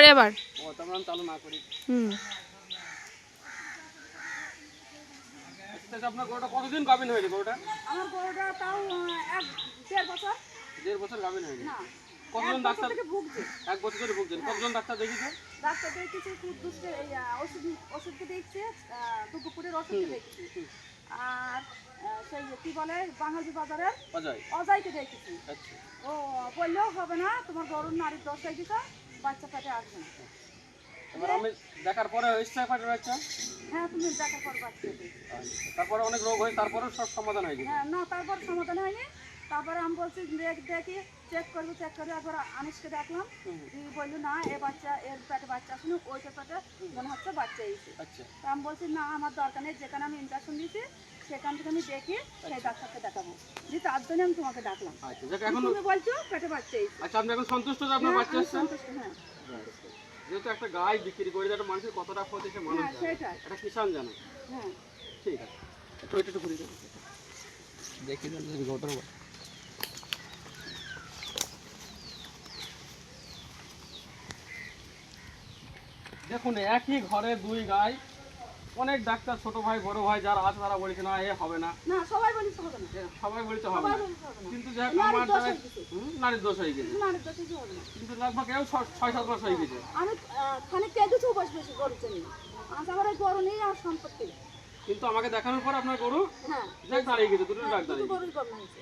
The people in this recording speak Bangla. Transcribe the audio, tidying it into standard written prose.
তারপরে আবার ও তারপর আমি চালু না করি। আচ্ছা আপনার গরুটা কতদিন গাভিন হয়েছে গরুটা? আমার গরুটা তাও 1-1.5 বছর। 1.5 বছর গাভিন হয়েছে। না, কতজন ডাক্তার থেকে ভুগছে। 1 বছর ধরে ভুগছেন? কতজন ডাক্তার দেখিয়েছে? ডাক্তার দেখেছি, কুদ্দুসকে এই ওষুধকে দেখছে, দুপুরের ওষুধকে দেখছি। আর সেই কি বলে বাঙালি বাজারের অজয়কে দেখেছি। আচ্ছা। ও বললেও হবে না, তোমার গরুর নারীর দশ হয়ে গেছে, বাচ্চা পেটে আসবে না। এবার আমি দেখার পরে ইচ্ছা পাঠার বাচ্চা? হ্যাঁ, তুমি দেখার পর বাচ্চা পেয়েছি। তারপরে অনেক রোগ হয়, তারপরে সব সমাধান হয়ে গেছে? হ্যাঁ, না তারপর সমাধান হয়নি। তারপরে আমি বলছি দেখি চেক করে একবার আনিসকে দেখলাম, বললো না এ বাচ্চা, এর পেটে বাচ্চা আসেনি, ওইটা পেটে মনে হচ্ছে বাচ্চা এসেছে। আচ্ছা। তা আমি বলছি না, আমার দরকার নেই, যেখানে আমি ইনজেকশন দিয়েছি সেখান থেকে আমি দেখি সেই ডাক্তারকে দেখাবো, যে তার জন্য আমি তোমাকে ডাকলাম। তুমি বলছো পেটে বাচ্চা এসেছে। আচ্ছা, আপনি এখন সন্তুষ্ট যে আপনার বাচ্চা আসছে? সন্তুষ্ট, হ্যাঁ। যেহেতু একটা গাই বিক্রি করে একটা মানুষের কতটা ক্ষতি সে মানুষ সেটাই, একটা কিষান জানে। হ্যাঁ ঠিক আছে, একটু ঘুরে দেখি গরুটার। দেখুন একই ঘরে দুই গাই, অনেক ডাক্তার ছোট ভাই বড় ভাই যারা আছে তারা বলেছে না এ হবে না, সবাই বলেছে হবে না, সবাই বলেছে হবে না, কিন্তু যাক আমার নারীর দোষ হয়ে গেছে, কিন্তু লগভগ এও 6-7 মাস হয়ে গেছে। আমি খানিক কেঁদেছি উপাস বেশি গরুর জন্য, আজ আমার এই গরু নেই আর সম্পত্তি, কিন্তু আমাকে দেখানোর পর আপনার গরু হ্যাঁ যাক দাঁড়িয়ে গেছে, দুটো ডাক দাঁড়িয়ে গেছে। গরুর গরু হয়েছে।